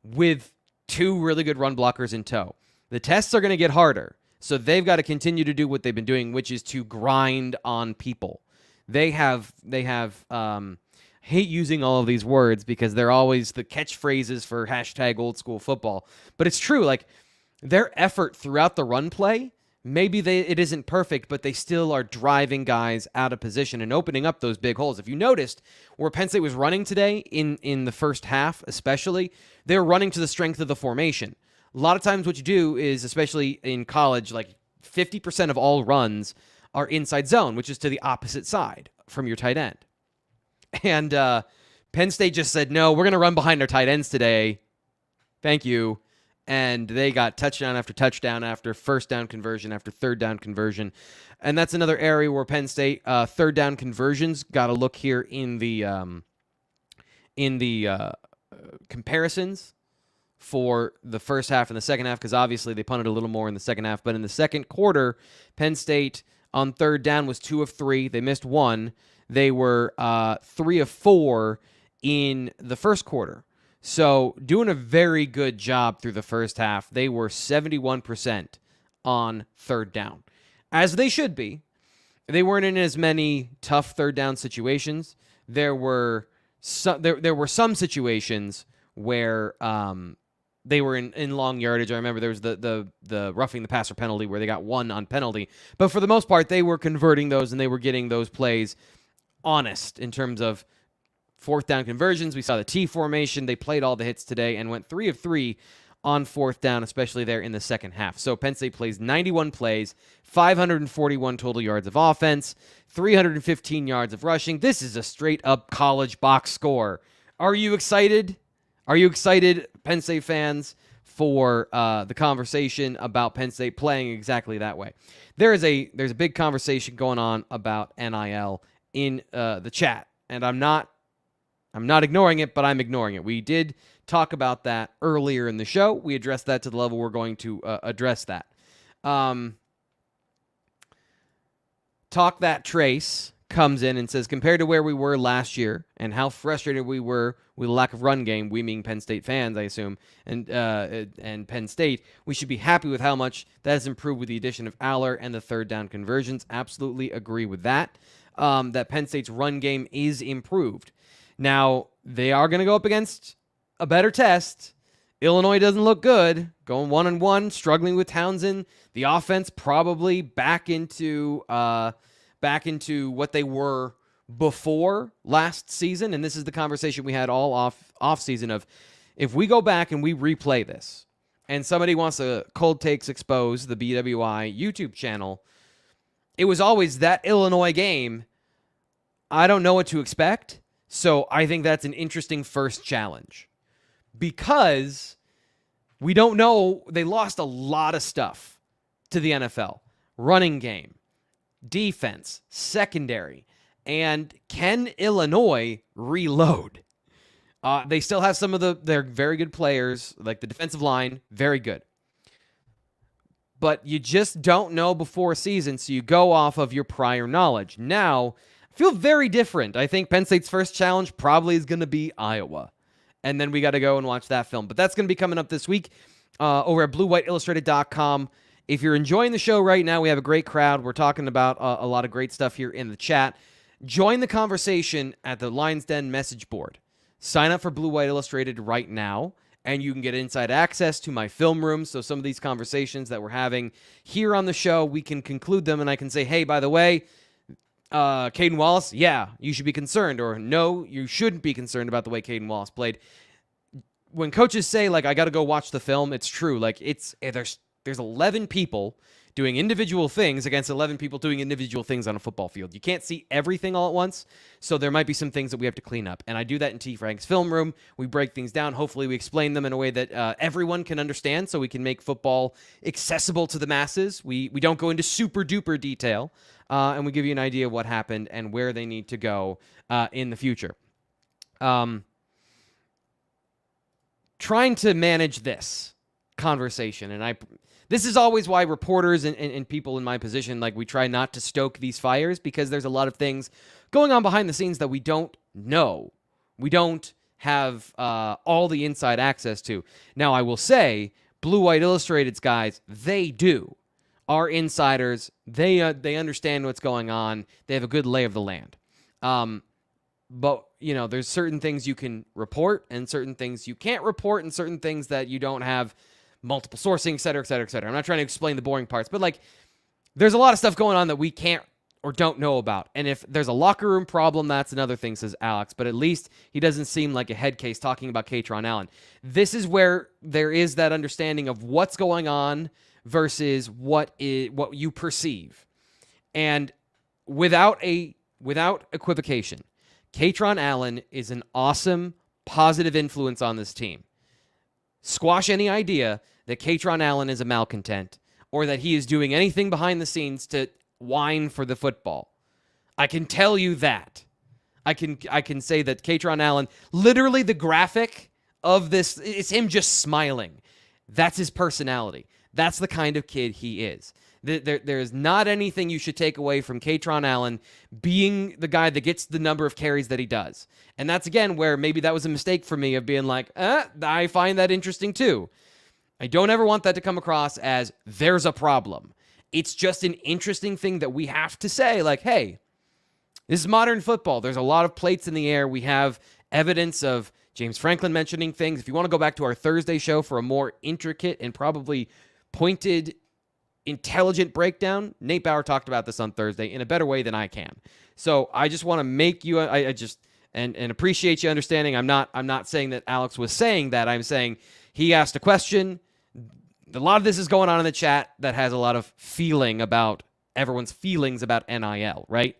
with 2 really good run blockers in tow. The tests are going to get harder, so they've got to continue to do what they've been doing, which is to grind on people. They have hate using all of these words because they're always the catchphrases for hashtag old school football. But it's true, like their effort throughout the run play, maybe it isn't perfect, but they still are driving guys out of position and opening up those big holes. If you noticed, where Penn State was running today, in the first half especially, they're running to the strength of the formation. A lot of times what you do is, especially in college, like 50% of all runs are inside zone, which is to the opposite side from your tight end. And Penn State just said, no, we're going to run behind our tight ends today. Thank you. And they got touchdown after first down conversion after third down conversion. And that's another area where Penn State third down conversions got to look here in the comparisons for the first half and the second half, because obviously they punted a little more in the second half. But in the second quarter, Penn State on third down was 2 of 3. They missed 1. They were 3 of 4 in the first quarter. So doing a very good job through the first half. They were 71% on third down, as they should be. They weren't in as many tough third down situations. There were some situations where they were in long yardage. I remember there was the roughing the passer penalty where they got 1 on penalty. But for the most part, they were converting those and they were getting those plays honest in terms of fourth down conversions. We saw the T formation. They played all the hits today and went 3 of 3 on fourth down, especially there in the second half. So Penn State plays 91 plays, 541 total yards of offense, 315 yards of rushing. This is a straight-up college box score. Are you excited? Are you excited, Penn State fans, for the conversation about Penn State playing exactly that way? There's a big conversation going on about NIL in the chat, and I'm not ignoring it, but I'm ignoring it. We did talk about that earlier in the show. We addressed that to the level we're going to address that. Talk That Trace comes in and says, compared to where we were last year and how frustrated we were with the lack of run game, we mean Penn State fans, I assume, and Penn State, we should be happy with how much that has improved with the addition of Allar and the third down conversions. Absolutely agree with that. That Penn State's run game is improved. Now, they are going to go up against a better test. Illinois doesn't look good. Going 1-1, struggling with Townsend. The offense probably back into what they were before last season. And this is the conversation we had all off season of, if we go back and we replay this, and somebody wants to Cold Takes Expose, the BWI YouTube channel, it was always that Illinois game. I don't know what to expect. So I think that's an interesting first challenge, because we don't know. They lost a lot of stuff to the NFL. Running game, defense, secondary, and can Illinois reload? They still have some of their very good players, like the defensive line, very good. But you just don't know before a season, so you go off of your prior knowledge. Now, I feel very different. I think Penn State's first challenge probably is going to be Iowa. And then we got to go and watch that film. But that's going to be coming up this week over at BlueWhiteIllustrated.com. If you're enjoying the show right now, we have a great crowd. We're talking about a lot of great stuff here in the chat. Join the conversation at the Lions Den message board. Sign up for Blue White Illustrated right now, and you can get inside access to my film room. So some of these conversations that we're having here on the show, we can conclude them, and I can say, hey, by the way, Caden Wallace, yeah, you should be concerned, or no, you shouldn't be concerned about the way Caden Wallace played. When coaches say, like, I got to go watch the film, it's true. Like, there's 11 people doing individual things against 11 people doing individual things on a football field. You can't see everything all at once, so there might be some things that we have to clean up. And I do that in T. Frank's film room. We break things down. Hopefully we explain them in a way that everyone can understand, so we can make football accessible to the masses. We don't go into super duper detail, and we give you an idea of what happened and where they need to go in the future. Trying to manage this conversation, and this is always why reporters and people in my position, like, we try not to stoke these fires, because there's a lot of things going on behind the scenes that we don't know. We don't have all the inside access to. Now, I will say, Blue White Illustrated's guys, they do. Our insiders, they understand what's going on. They have a good lay of the land. But, you know, there's certain things you can report and certain things you can't report, and certain things that you don't have multiple sourcing, et cetera, et cetera, et cetera. I'm not trying to explain the boring parts, but, like, there's a lot of stuff going on that we can't or don't know about. And if there's a locker room problem, that's another thing, says Alex. But at least he doesn't seem like a head case talking about Kaytron Allen. This is where there is that understanding of what's going on versus what you perceive. And without equivocation, Kaytron Allen is an awesome, positive influence on this team. Squash any idea that Kaytron Allen is a malcontent or that he is doing anything behind the scenes to whine for the football. I can tell you that. I can say that Kaytron Allen, literally the graphic of this. It's him just smiling. That's his personality. That's the kind of kid he is. There's not anything you should take away from Kaytron Allen being the guy that gets the number of carries that he does. And that's, again, where maybe that was a mistake for me of being like, I find that interesting too. I don't ever want that to come across as there's a problem. It's just an interesting thing that we have to say, like, hey, this is modern football. There's a lot of plates in the air. We have evidence of James Franklin mentioning things. If you want to go back to our Thursday show for a more intricate and probably pointed, intelligent breakdown, Nate Bauer talked about this on Thursday in a better way than I can. So I just want to make you, I just and appreciate you understanding. I'm not saying that Alex was saying that. I'm saying he asked a question. A lot of this is going on in the chat that has a lot of feeling about everyone's feelings about NIL, right?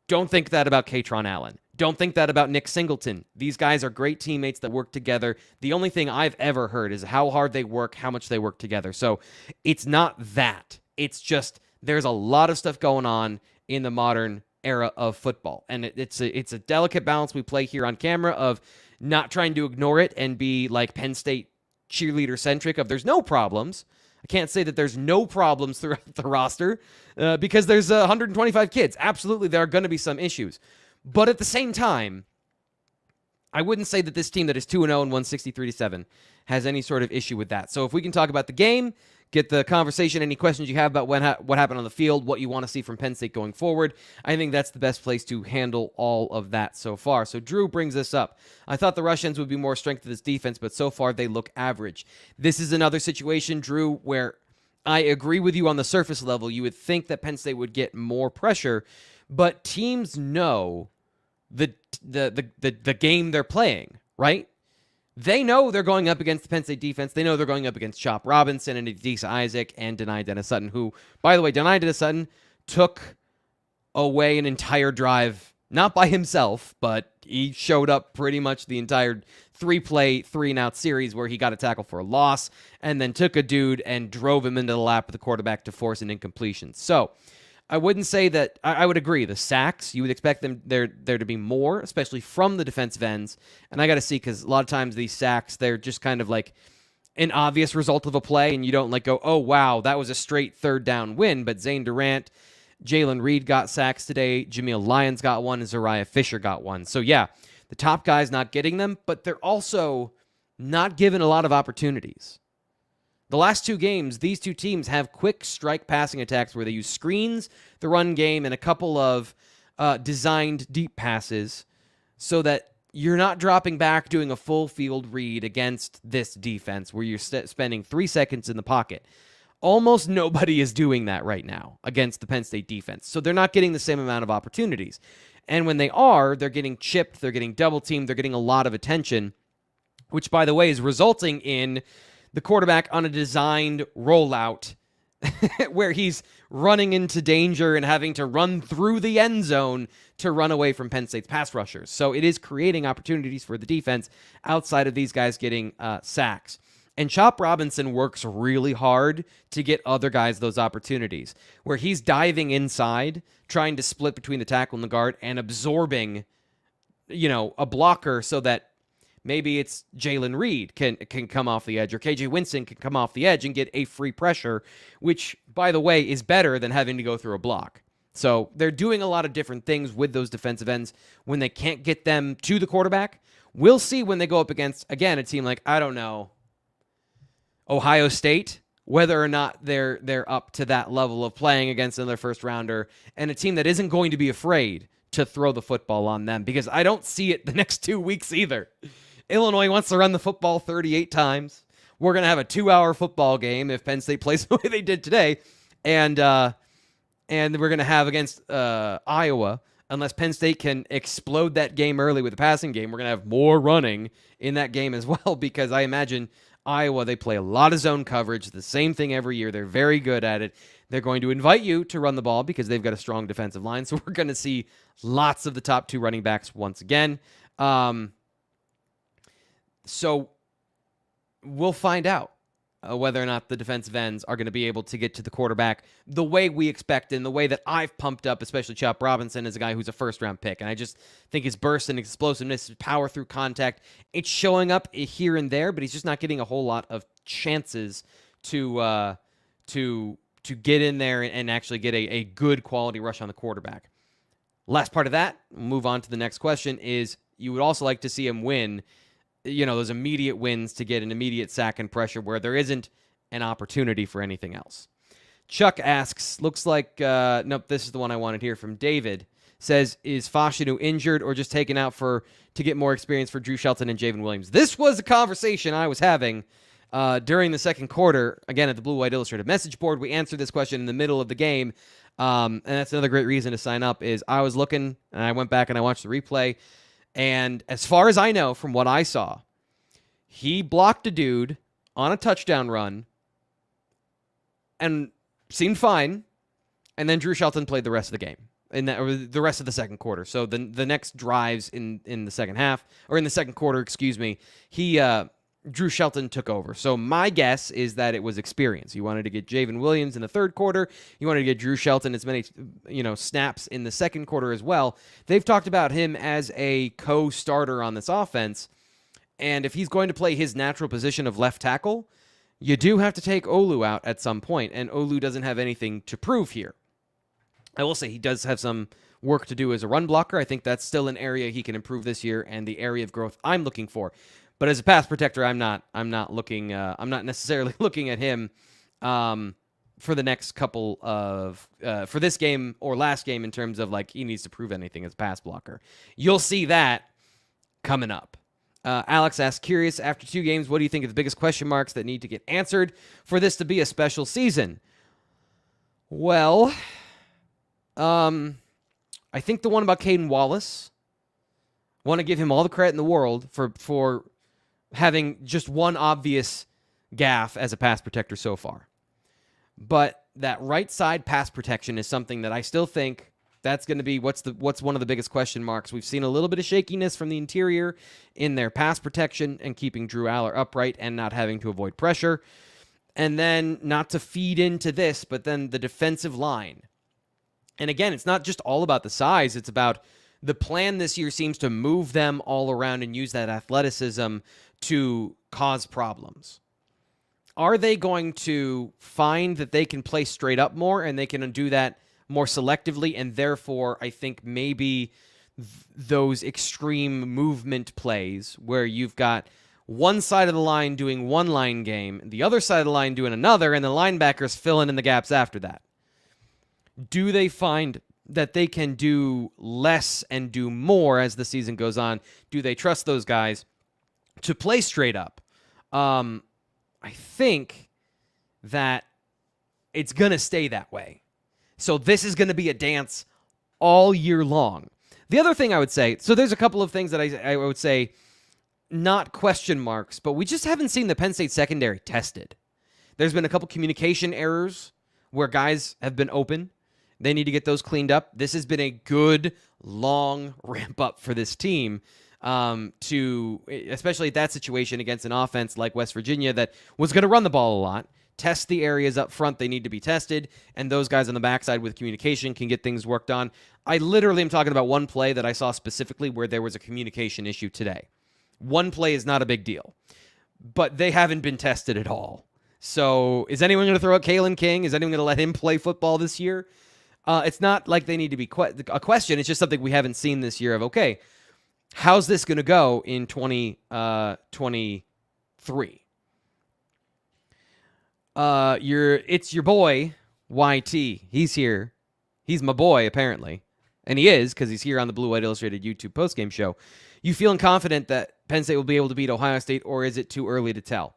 Don't think that about Kaytron Allen. Don't think that about Nick Singleton. These guys are great teammates that work together. The only thing I've ever heard is how hard they work, how much they work together. So it's not that. It's just there's a lot of stuff going on in the modern era of football. And it's a delicate balance we play here on camera of not trying to ignore it and be like Penn State cheerleader-centric of there's no problems. I can't say that there's no problems throughout the roster because there's 125 kids. Absolutely, there are going to be some issues. But at the same time, I wouldn't say that this team that is 2-0 and won 63-7 has any sort of issue with that. So if we can talk about the game, get the conversation, any questions you have about what happened on the field, what you want to see from Penn State going forward, I think that's the best place to handle all of that so far. So Drew brings this up. I thought the Russians would be more strength to this defense, but so far they look average. This is another situation, Drew, where I agree with you on the surface level. You would think that Penn State would get more pressure, but teams know the game they're playing, right? They know they're going up against the Penn State defense. They know they're going up against Chop Robinson and Adisa Isaac and Denai Dennis Sutton, who, by the way, Denai Dennis Sutton took away an entire drive, not by himself, but he showed up pretty much the entire 3-play, 3-and-out series where he got a tackle for a loss and then took a dude and drove him into the lap of the quarterback to force an incompletion. So I wouldn't say that I would agree. The sacks, you would expect them there to be more, especially from the defensive ends. And I got to see, because a lot of times these sacks, they're just kind of like an obvious result of a play, and you don't like go, oh, wow, that was a straight third down win. But Zane Durant, Jalen Reed got sacks today. Jameel Lyons got one, and Zariah Fisher got one. So, yeah, the top guys not getting them, but they're also not given a lot of opportunities. The last two games, these two teams have quick strike passing attacks where they use screens, the run game, and a couple of designed deep passes so that you're not dropping back doing a full field read against this defense where you're spending 3 seconds in the pocket. Almost nobody is doing that right now against the Penn State defense. So they're not getting the same amount of opportunities. And when they are, they're getting chipped, they're getting double-teamed, they're getting a lot of attention, which, by the way, is resulting in the quarterback on a designed rollout where he's running into danger and having to run through the end zone to run away from Penn State's pass rushers. So it is creating opportunities for the defense outside of these guys getting sacks. And Chop Robinson works really hard to get other guys those opportunities, where he's diving inside, trying to split between the tackle and the guard and absorbing, a blocker so that maybe it's Jalen Reed can come off the edge, or KJ Winston can come off the edge and get a free pressure, which, by the way, is better than having to go through a block. So they're doing a lot of different things with those defensive ends when they can't get them to the quarterback. We'll see when they go up against, again, a team like, I don't know, Ohio State, whether or not they're up to that level of playing against another first-rounder, and a team that isn't going to be afraid to throw the football on them, because I don't see it the next 2 weeks either. Illinois wants to run the football 38 times. We're going to have a 2-hour football game if Penn State plays the way they did today. And we're going to have against Iowa, unless Penn State can explode that game early with the passing game, we're going to have more running in that game as well, because I imagine Iowa, they play a lot of zone coverage, the same thing every year. They're very good at it. They're going to invite you to run the ball because they've got a strong defensive line. So we're going to see lots of the top two running backs once again. So we'll find out. whether or not the defensive ends are going to be able to get to the quarterback the way we expect and the way that I've pumped up, especially Chop Robinson as a guy who's a first-round pick. And I just think his burst and explosiveness, his power through contact, it's showing up here and there, but he's just not getting a whole lot of chances to get in there and actually get a good quality rush on the quarterback. Last part of that, we'll move on to the next question, is you would also like to see him win, those immediate wins to get an immediate sack and pressure where there isn't an opportunity for anything else. Chuck asks, looks like, nope, this is the one I wanted here from David. Says, is Fashanu injured or just taken out to get more experience for Drew Shelton and Javen Williams? This was a conversation I was having during the second quarter. Again, at the Blue White Illustrated message board, we answered this question in the middle of the game. And that's another great reason to sign up is I was looking and I went back and I watched the replay. And as far as I know from what I saw, he blocked a dude on a touchdown run and seemed fine. And then Drew Shelton played the rest of the game or the rest of the second quarter. So the next drives in the second half or in the second quarter, Drew Shelton took over. So my guess is that it was experience. You wanted to get Javen Williams in the third quarter. You wanted to get Drew Shelton as many, snaps in the second quarter as well. They've talked about him as a co-starter on this offense. And if he's going to play his natural position of left tackle, you do have to take Olu out at some point. And Olu doesn't have anything to prove here. I will say he does have some work to do as a run blocker. I think that's still an area he can improve this year and the area of growth I'm looking for. But as a pass protector, I'm not necessarily looking at him for the next couple of for this game or last game in terms of like he needs to prove anything as a pass blocker. You'll see that coming up. Alex asks, curious, after 2 games, what do you think are the biggest question marks that need to get answered for this to be a special season? Well, I think the one about Caden Wallace. Want to give him all the credit in the world for having just one obvious gaffe as a pass protector so far. But that right side pass protection is something that I still think that's going to be what's one of the biggest question marks. We've seen a little bit of shakiness from the interior in their pass protection and keeping Drew Allar upright and not having to avoid pressure. And then not to feed into this, but then the defensive line. And again, it's not just all about the size. It's about the plan this year seems to move them all around and use that athleticism to cause problems. Are they going to find that they can play straight up more and they can do that more selectively, and therefore I think maybe those extreme movement plays where you've got one side of the line doing one line game, the other side of the line doing another, and the linebackers filling in the gaps after that? Do they find that they can do less and do more as the season goes on? Do they trust those guys to play straight up? I think that it's going to stay that way. So this is going to be a dance all year long. The other thing I would say, so there's a couple of things that I would say, not question marks, but we just haven't seen the Penn State secondary tested. There's been a couple communication errors where guys have been open. They need to get those cleaned up. This has been a good, long ramp up for this team especially at that situation against an offense like West Virginia that was going to run the ball a lot, test the areas up front they need to be tested, and those guys on the backside with communication can get things worked on. I literally am talking about one play that I saw specifically where there was a communication issue today. One play is not a big deal, but they haven't been tested at all. So is anyone going to throw out Kalen King? Is anyone going to let him play football this year? It's not like they need to be a question. It's just something we haven't seen this year of, okay, how's this going to go in 2023? It's your boy, YT. He's here. He's my boy, apparently. And he is, because he's here on the Blue White Illustrated YouTube postgame show. You feeling confident that Penn State will be able to beat Ohio State, or is it too early to tell?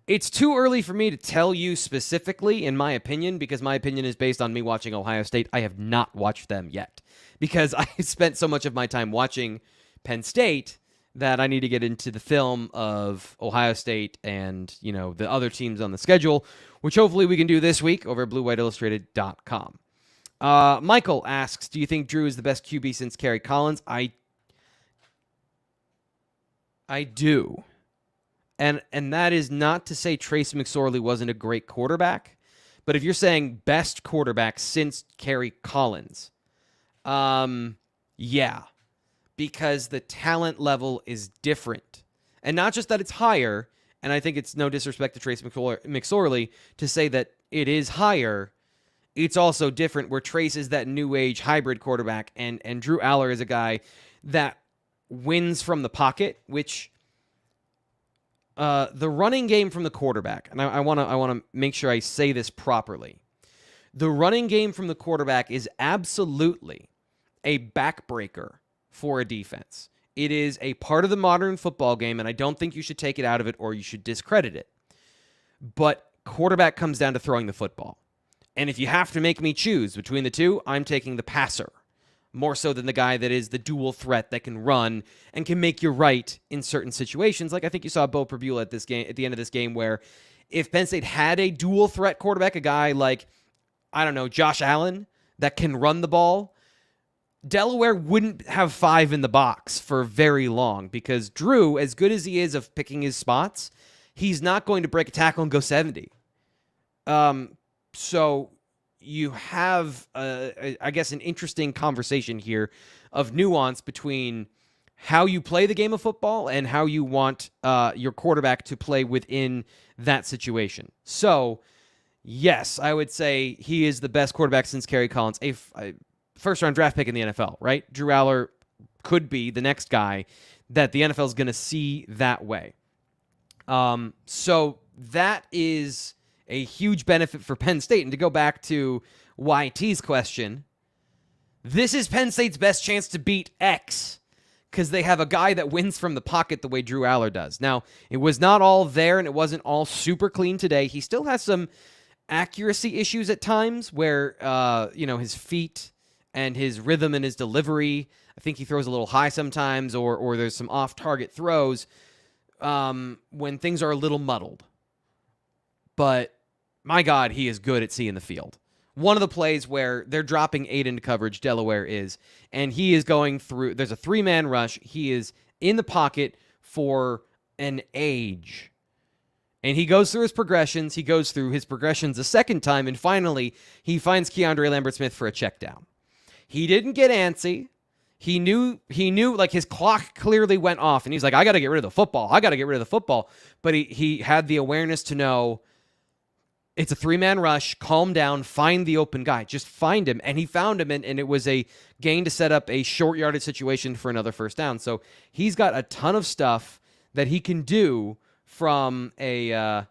It's too early for me to tell you specifically, in my opinion, because my opinion is based on me watching Ohio State. I have not watched them yet, because I spent so much of my time watching Penn State that I need to get into the film of Ohio State and, the other teams on the schedule, which hopefully we can do this week over at BlueWhiteIllustrated.com. Michael asks, do you think Drew is the best QB since Kerry Collins? I do. And that is not to say Trace McSorley wasn't a great quarterback, but if you're saying best quarterback since Kerry Collins, yeah, because the talent level is different. And not just that it's higher, and I think it's no disrespect to Trace McSorley to say that it is higher. It's also different where Trace is that new age hybrid quarterback, and Drew Allar is a guy that wins from the pocket, which the running game from the quarterback, and I want to make sure I say this properly. The running game from the quarterback is absolutely a backbreaker for a defense. It is a part of the modern football game, and I don't think you should take it out of it or you should discredit it. But quarterback comes down to throwing the football. And if you have to make me choose between the two, I'm taking the passer, more so than the guy that is the dual threat that can run and can make you right in certain situations. Like I think you saw Beau Pribula at the end of this game, where if Penn State had a dual threat quarterback, a guy like, I don't know, Josh Allen that can run the ball, Delaware wouldn't have 5 in the box for very long, because Drew, as good as he is of picking his spots, he's not going to break a tackle and go 70. So you have, I guess, an interesting conversation here of nuance between how you play the game of football and how you want your quarterback to play within that situation. So, yes, I would say he is the best quarterback since Kerry Collins, a first-round draft pick in the NFL, right? Drew Allar could be the next guy that the NFL is going to see that way. So that is a huge benefit for Penn State. And to go back to YT's question, this is Penn State's best chance to beat X, because they have a guy that wins from the pocket the way Drew Allar does. Now, it was not all there, and it wasn't all super clean today. He still has some accuracy issues at times where, his feet and his rhythm and his delivery, I think he throws a little high sometimes, or there's some off-target throws when things are a little muddled. But, my God, he is good at seeing the field. One of the plays where they're dropping 8 into coverage, Delaware is, and he is going through, there's a 3-man rush. He is in the pocket for an age. And he goes through his progressions. He goes through his progressions a second time, and finally, he finds Keandre Lambert-Smith for a check down. He didn't get antsy. He knew, like, his clock clearly went off, and he's like, I got to get rid of the football. But he had the awareness to know, it's a 3-man rush, calm down, find the open guy. Just find him. And he found him, and it was a gain to set up a short yardage situation for another first down. So he's got a ton of stuff that he can do from that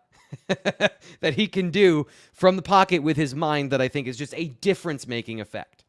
he can do from the pocket with his mind that I think is just a difference-making effect.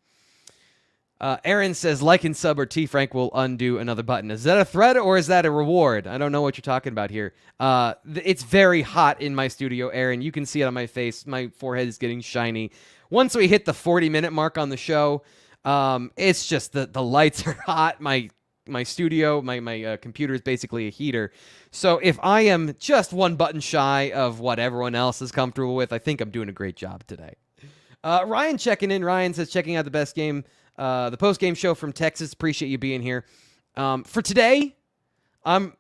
Aaron says, like and sub or T. Frank will undo another button. Is that a threat or is that a reward? I don't know what you're talking about here. It's very hot in my studio, Aaron. You can see it on my face. My forehead is getting shiny. Once we hit the 40-minute mark on the show, it's just the lights are hot. My studio, my computer is basically a heater. So if I am just one button shy of what everyone else is comfortable with, I think I'm doing a great job today. Ryan checking in. Ryan says, checking out the best game. The post-game show from Texas. Appreciate you being here. For today, I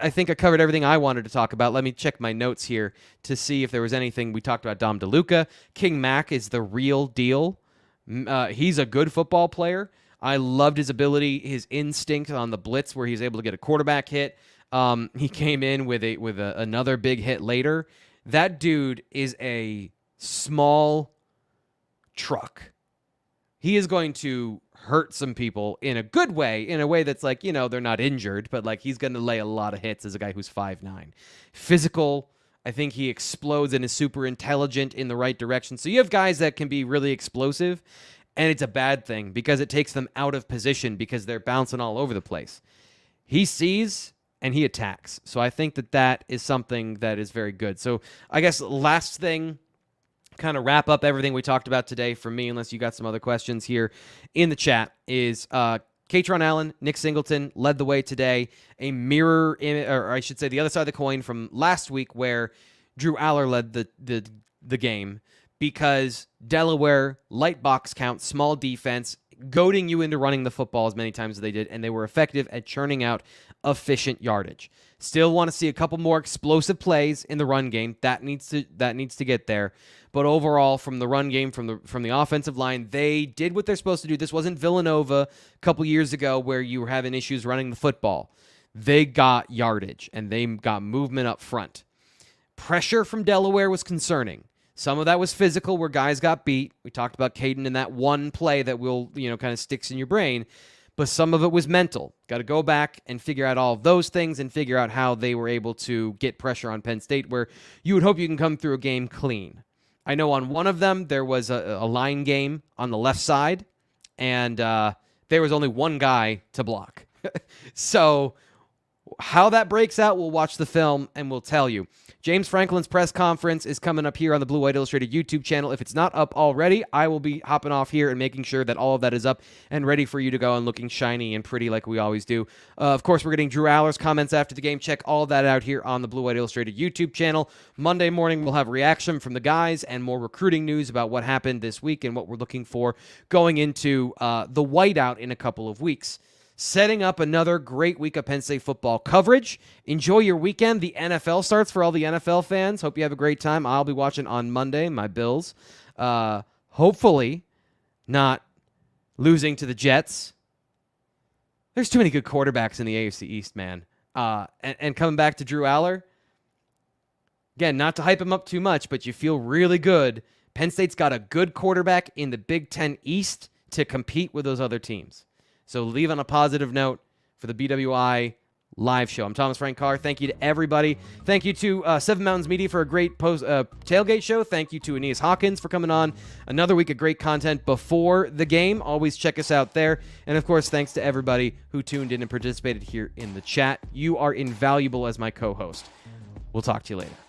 think I covered everything I wanted to talk about. Let me check my notes here to see if there was anything. We talked about Dom DeLuca. King Mack is the real deal. He's a good football player. I loved his ability, his instinct on the blitz where he's able to get a quarterback hit. He came in with another big hit later. That dude is a small truck. He is going to hurt some people in a good way, in a way that's like, they're not injured, but like he's going to lay a lot of hits as a guy who's 5'9". Physical, I think he explodes and is super intelligent in the right direction. So you have guys that can be really explosive, and it's a bad thing because it takes them out of position because they're bouncing all over the place. He sees and he attacks. So I think that is something that is very good. So I guess last thing, kind of wrap up everything we talked about today for me, unless you got some other questions here in the chat, is Kaytron Allen, Nick Singleton led the way today. A mirror, or I should say the other side of the coin from last week where Drew Allar led the game, because Delaware, light box count, small defense, goading you into running the football as many times as they did, and they were effective at churning out efficient yardage. Still want to see a couple more explosive plays in the run game. That needs to get there. But overall, from the run game, from the offensive line, they did what they're supposed to do. This wasn't Villanova a couple years ago where you were having issues running the football. They got yardage, and they got movement up front. Pressure from Delaware was concerning. Some of that was physical, where guys got beat. We talked about Caden in that one play that will, kind of sticks in your brain. But some of it was mental. Got to go back and figure out all of those things and figure out how they were able to get pressure on Penn State, where you would hope you can come through a game clean. I know on one of them, there was a line game on the left side, and there was only one guy to block. So how that breaks out, we'll watch the film and we'll tell you. James Franklin's press conference is coming up here on the Blue White Illustrated YouTube channel. If it's not up already, I will be hopping off here and making sure that all of that is up and ready for you to go and looking shiny and pretty like we always do. Of course, we're getting Drew Allar's comments after the game. Check all of that out here on the Blue White Illustrated YouTube channel. Monday morning, we'll have reaction from the guys and more recruiting news about what happened this week and what we're looking for going into the whiteout in a couple of weeks. Setting up another great week of Penn State football coverage. Enjoy your weekend. The NFL starts for all the NFL fans. Hope you have a great time. I'll be watching on Monday, my Bills. Hopefully not losing to the Jets. There's too many good quarterbacks in the AFC East, man. And coming back to Drew Allar, again, not to hype him up too much, but you feel really good. Penn State's got a good quarterback in the Big Ten East to compete with those other teams. So leave on a positive note for the BWI live show. I'm Thomas Frank Carr. Thank you to everybody. Thank you to Seven Mountains Media for a great tailgate show. Thank you to Aeneas Hawkins for coming on. Another week of great content before the game. Always check us out there. And, of course, thanks to everybody who tuned in and participated here in the chat. You are invaluable as my co-host. We'll talk to you later.